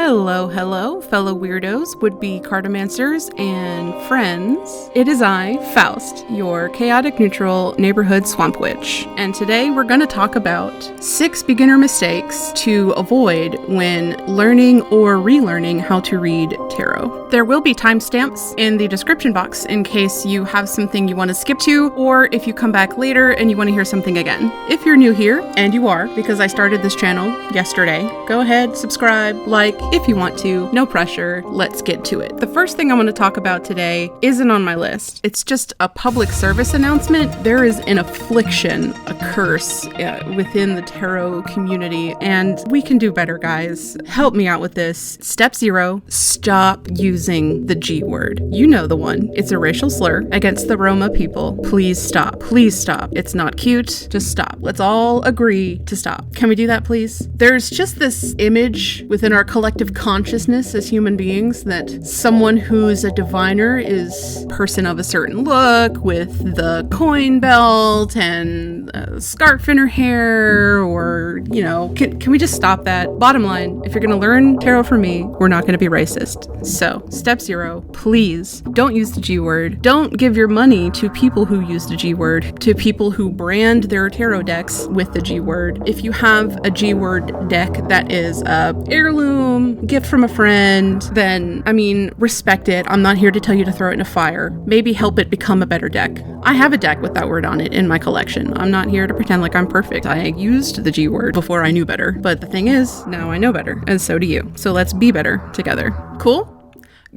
Hello, fellow weirdos, would-be cartomancers, and friends. It is I, Faust, your chaotic neutral neighborhood swamp witch, and today we're going to talk about 6 beginner mistakes to avoid when learning or relearning how to read tarot. There will be timestamps in the description box in case you have something you want to skip to, or if you come back later and you want to hear something again. If you're new here, and you are, because I started this channel yesterday, go ahead, subscribe, like, if you want to, no pressure, let's get to it. The first thing I want to talk about today isn't on my list. It's just a public service announcement. There is an affliction, a curse within the tarot community, and we can do better, guys. Help me out with this. Step 0, stop using the G word. You know the one. It's a racial slur against the Roma people. Please stop. Please stop. It's not cute. Just stop. Let's all agree to stop. Can we do that, please? There's just this image within our collective consciousness as human beings that someone who's a diviner is a person of a certain look with the coin belt and a scarf in her hair, or, you know, can we just stop that? Bottom line, if you're going to learn tarot from me, we're not going to be racist. So, step 0, please don't use the G word. Don't give your money to people who use the G word, to people who brand their tarot decks with the G word. If you have a G word deck that is a heirloom, gift from a friend, then, I mean, respect it. I'm not here to tell you to throw it in a fire. Maybe help it become a better deck. I have a deck with that word on it in my collection. I'm not here to pretend like I'm perfect. I used the G word before I knew better. But the thing is, now I know better, and so do you. So let's be better together. Cool?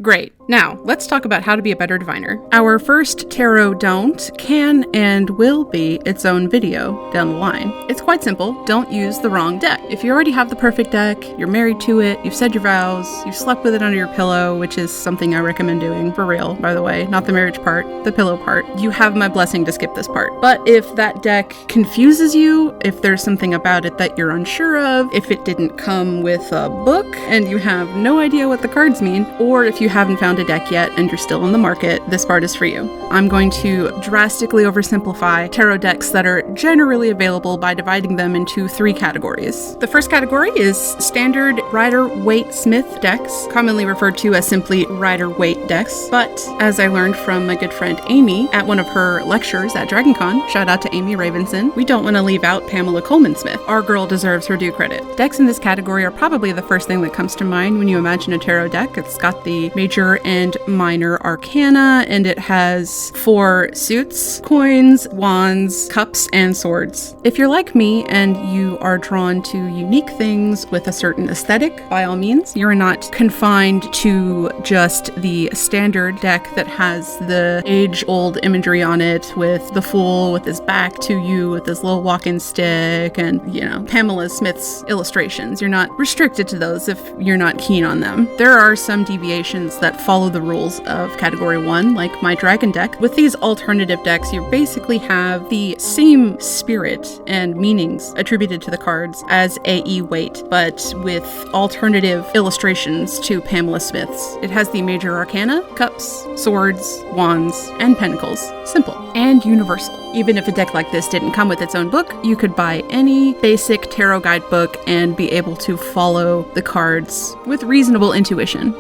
Great. Now, let's talk about how to be a better diviner. Our first tarot don't can and will be its own video down the line. It's quite simple. Don't use the wrong deck. If you already have the perfect deck, you're married to it, you've said your vows, you've slept with it under your pillow, which is something I recommend doing, for real, by the way, not the marriage part, the pillow part, you have my blessing to skip this part. But if that deck confuses you, if there's something about it that you're unsure of, if it didn't come with a book and you have no idea what the cards mean, or if you haven't found a deck yet and you're still in the market, this part is for you. I'm going to drastically oversimplify tarot decks that are generally available by dividing them into 3 categories. The first category is standard Rider-Waite-Smith decks, commonly referred to as simply Rider-Waite decks. But as I learned from my good friend Amie at one of her lectures at DragonCon, shout out to Amie Ravenson, we don't want to leave out Pamela Colman Smith. Our girl deserves her due credit. Decks in this category are probably the first thing that comes to mind when you imagine a tarot deck. It's got the major and minor arcana, and it has 4 suits, coins, wands, cups, and swords. If you're like me and you are drawn to unique things with a certain aesthetic, by all means, you're not confined to just the standard deck that has the age-old imagery on it with the fool with his back to you with his little walking stick and, you know, Pamela Smith's illustrations. You're not restricted to those if you're not keen on them. There are some deviations that follow the rules of category 1, like my dragon deck. With these alternative decks, you basically have the same spirit and meanings attributed to the cards as A.E. Waite, but with alternative illustrations to Pamela Smith's. It has the major arcana, cups, swords, wands, and pentacles. Simple and universal. Even if a deck like this didn't come with its own book, you could buy any basic tarot guidebook and be able to follow the cards with reasonable intuition.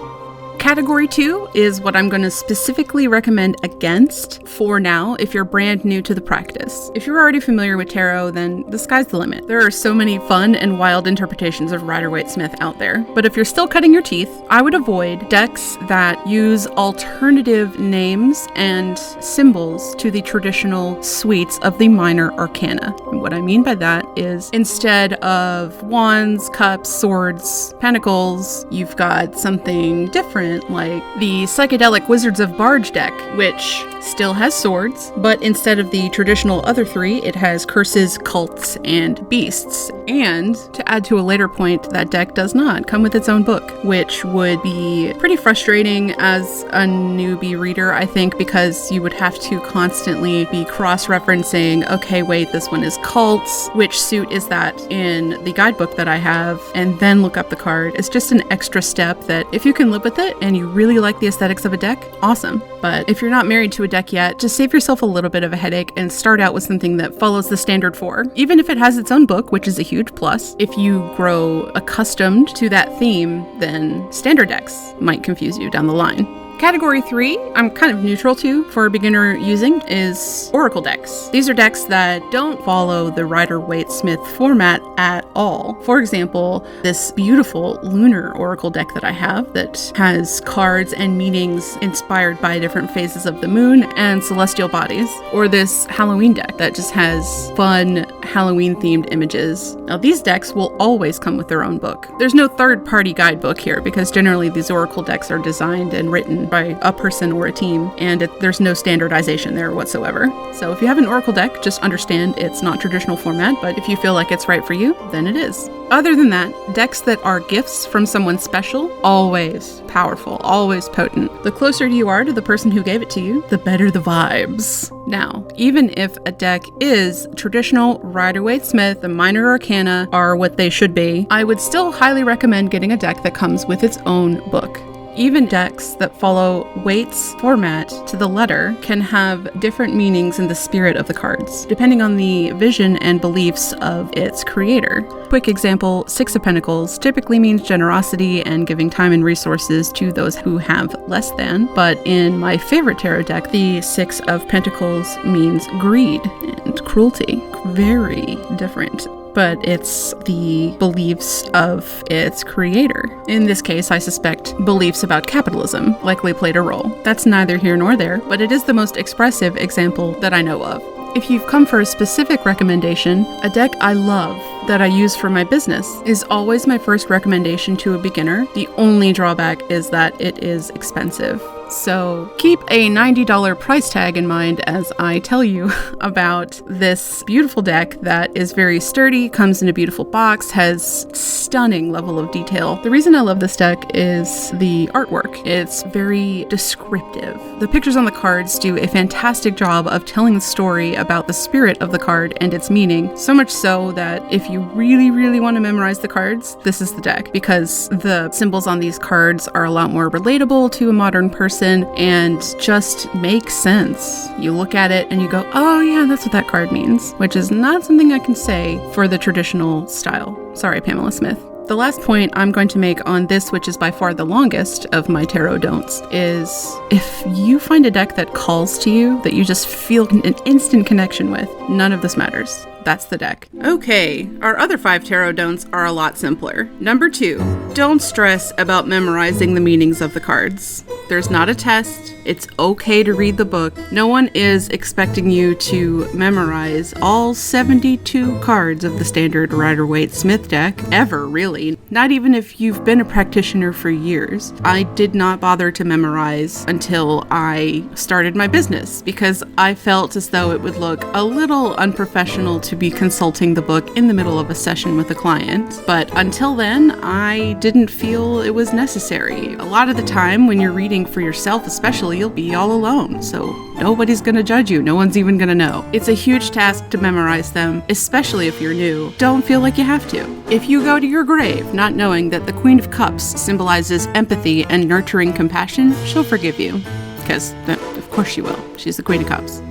Category 2 is what I'm going to specifically recommend against for now if you're brand new to the practice. If you're already familiar with tarot, then the sky's the limit. There are so many fun and wild interpretations of Rider-Waite-Smith out there. But if you're still cutting your teeth, I would avoid decks that use alternative names and symbols to the traditional suites of the minor arcana. And what I mean by that is instead of wands, cups, swords, pentacles, you've got something different, like the psychedelic Wizards of Barge deck, which still has swords, but instead of the traditional other 3, it has curses, cults, and beasts. And to add to a later point, that deck does not come with its own book, which would be pretty frustrating as a newbie reader, I think, because you would have to constantly be cross-referencing, okay, wait, this one is cults, which suit is that in the guidebook that I have, and then look up the card. It's just an extra step that if you can live with it, and you really like the aesthetics of a deck, awesome. But if you're not married to a deck yet, just save yourself a little bit of a headache and start out with something that follows the standard 4. Even if it has its own book, which is a huge plus, if you grow accustomed to that theme, then standard decks might confuse you down the line. Category 3, I'm kind of neutral to for beginner using, is Oracle decks. These are decks that don't follow the Rider-Waite-Smith format at all. For example, this beautiful lunar Oracle deck that I have that has cards and meanings inspired by different phases of the moon and celestial bodies. Or this Halloween deck that just has fun Halloween-themed images. Now, these decks will always come with their own book. There's no third-party guidebook here because generally these Oracle decks are designed and written by a person or a team, and there's no standardization there whatsoever. So if you have an Oracle deck, just understand it's not traditional format, but if you feel like it's right for you, then it is. Other than that, decks that are gifts from someone special, always powerful, always potent. The closer you are to the person who gave it to you, the better the vibes. Now, even if a deck is traditional Rider-Waite-Smith, the minor arcana are what they should be, I would still highly recommend getting a deck that comes with its own book. Even decks that follow Waite's format to the letter can have different meanings in the spirit of the cards, depending on the vision and beliefs of its creator. Quick example, 6 of Pentacles typically means generosity and giving time and resources to those who have less than, but in my favorite tarot deck, the 6 of Pentacles means greed and cruelty. Very different. But it's the beliefs of its creator. In this case, I suspect beliefs about capitalism likely played a role. That's neither here nor there, but it is the most expressive example that I know of. If you've come for a specific recommendation, a deck I love that I use for my business is always my first recommendation to a beginner. The only drawback is that it is expensive. So keep a $90 price tag in mind as I tell you about this beautiful deck that is very sturdy, comes in a beautiful box, has stunning level of detail. The reason I love this deck is the artwork. It's very descriptive. The pictures on the cards do a fantastic job of telling the story about the spirit of the card and its meaning, so much so that if you really, really want to memorize the cards, this is the deck, because the symbols on these cards are a lot more relatable to a modern person and just make sense. You look at it and you go, oh yeah, that's what that card means, which is not something I can say for the traditional style. Sorry, Pamela Smith. The last point I'm going to make on this, which is by far the longest of my tarot don'ts, is if you find a deck that calls to you, that you just feel an instant connection with, none of this matters. That's the deck. Okay, our other 5 tarot don'ts are a lot simpler. Number 2, don't stress about memorizing the meanings of the cards. There's not a test. It's okay to read the book. No one is expecting you to memorize all 72 cards of the standard Rider-Waite-Smith deck, ever, really. Not even if you've been a practitioner for years. I did not bother to memorize until I started my business because I felt as though it would look a little unprofessional to be consulting the book in the middle of a session with a client. But until then, I didn't feel it was necessary. A lot of the time when you're reading for yourself especially, you'll be all alone, so nobody's gonna judge you. No one's even gonna know. It's a huge task to memorize them, especially if you're new. Don't feel like you have to. If you go to your grave not knowing that the Queen of Cups symbolizes empathy and nurturing compassion, she'll forgive you. Because, of course she will. She's the Queen of Cups.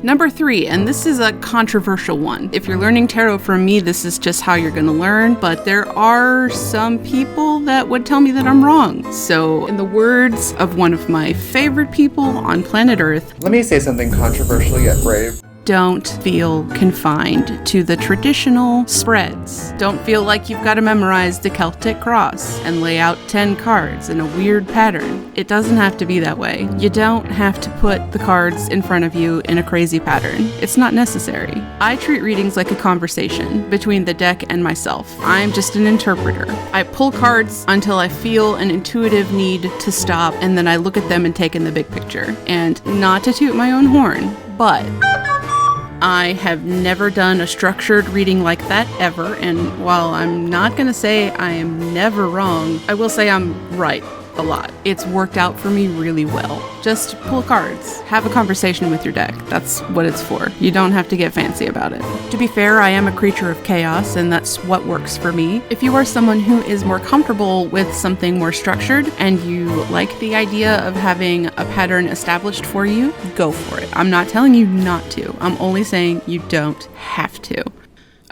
Number 3, and this is a controversial one. If you're learning tarot from me, this is just how you're gonna learn, but there are some people that would tell me that I'm wrong. So, in the words of one of my favorite people on planet Earth, let me say something controversial yet brave. Don't feel confined to the traditional spreads. Don't feel like you've got to memorize the Celtic cross and lay out 10 cards in a weird pattern. It doesn't have to be that way. You don't have to put the cards in front of you in a crazy pattern. It's not necessary. I treat readings like a conversation between the deck and myself. I'm just an interpreter. I pull cards until I feel an intuitive need to stop, and then I look at them and take in the big picture. And not to toot my own horn, but I have never done a structured reading like that ever, and while I'm not going to say I am never wrong, I will say I'm right a lot. It's worked out for me really well. Just pull cards. Have a conversation with your deck. That's what it's for. You don't have to get fancy about it. To be fair, I am a creature of chaos, and that's what works for me. If you are someone who is more comfortable with something more structured and you like the idea of having a pattern established for you, go for it. I'm not telling you not to. I'm only saying you don't have to.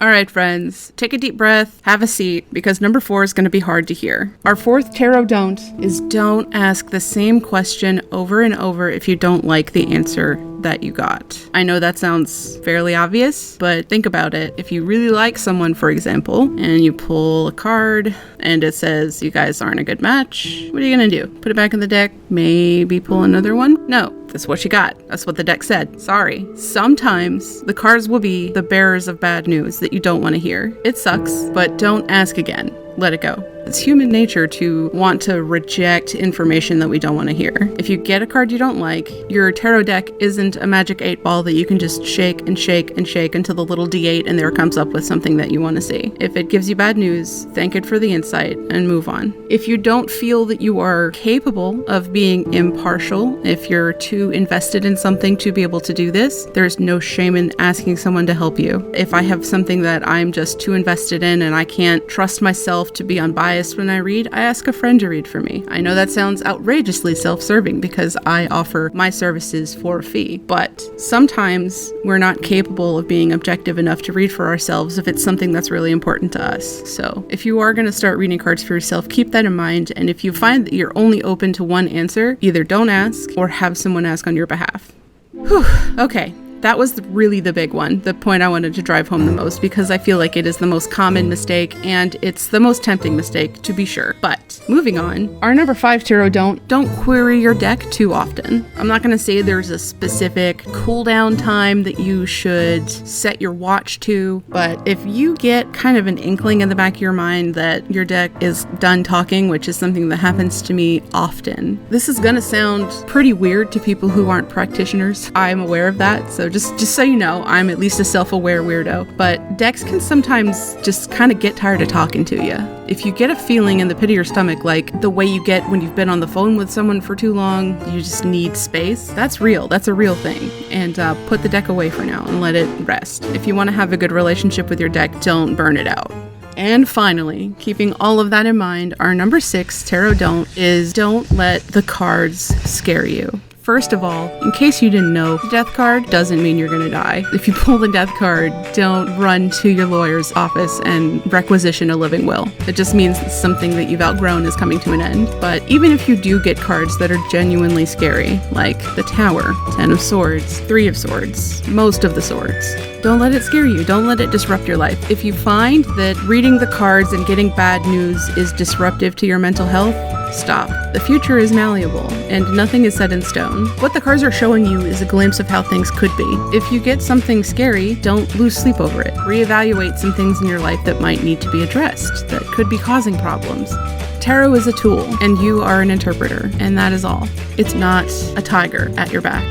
All right, friends, take a deep breath, have a seat, because number 4 is going to be hard to hear. Our 4th tarot don't is don't ask the same question over and over if you don't like the answer that you got. I know that sounds fairly obvious, but think about it. If you really like someone, for example, and you pull a card and it says you guys aren't a good match, what are you going to do? Put it back in the deck? Maybe pull another one? No. That's what you got. That's what the deck said. Sorry. Sometimes the cards will be the bearers of bad news that you don't want to hear. It sucks, but don't ask again. Let it go. It's human nature to want to reject information that we don't want to hear. If you get a card you don't like, your tarot deck isn't a magic 8 ball that you can just shake and shake and shake until the little D8 and there comes up with something that you want to see. If it gives you bad news, thank it for the insight and move on. If you don't feel that you are capable of being impartial, if you're too invested in something to be able to do this, there's no shame in asking someone to help you. If I have something that I'm just too invested in and I can't trust myself to be unbiased when I read, I ask a friend to read for me. I know that sounds outrageously self-serving because I offer my services for a fee, but sometimes we're not capable of being objective enough to read for ourselves if it's something that's really important to us. So if you are going to start reading cards for yourself, keep that in mind, and if you find that you're only open to one answer, either don't ask or have someone ask on your behalf. Whew, okay. That was really the big one, the point I wanted to drive home the most, because I feel like it is the most common mistake, and it's the most tempting mistake, to be sure. But moving on, our number 5 tarot don't query your deck too often. I'm not going to say there's a specific cooldown time that you should set your watch to, but if you get kind of an inkling in the back of your mind that your deck is done talking, which is something that happens to me often, this is going to sound pretty weird to people who aren't practitioners. I'm aware of that, so just so you know, I'm at least a self-aware weirdo, but decks can sometimes just kind of get tired of talking to you. If you get a feeling in the pit of your stomach like the way you get when you've been on the phone with someone for too long, you just need space, that's real. That's a real thing. And put the deck away for now and let it rest. If you want to have a good relationship with your deck, don't burn it out. And finally, keeping all of that in mind, our number 6 tarot don't is don't let the cards scare you. First of all, in case you didn't know, the death card doesn't mean you're gonna die. If you pull the death card, don't run to your lawyer's office and requisition a living will. It just means that something that you've outgrown is coming to an end. But even if you do get cards that are genuinely scary, like the Tower, 10 of Swords, 3 of Swords, most of the swords, don't let it scare you. Don't let it disrupt your life. If you find that reading the cards and getting bad news is disruptive to your mental health, stop. The future is malleable, and nothing is set in stone. What the cards are showing you is a glimpse of how things could be. If you get something scary, don't lose sleep over it. Reevaluate some things in your life that might need to be addressed, that could be causing problems. Tarot is a tool, and you are an interpreter, and that is all. It's not a tiger at your back.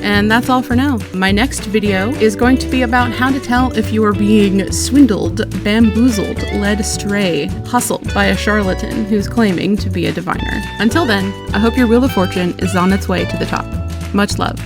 And that's all for now. My next video is going to be about how to tell if you are being swindled, bamboozled, led astray, hustled by a charlatan who's claiming to be a diviner. Until then, I hope your Wheel of Fortune is on its way to the top. Much love.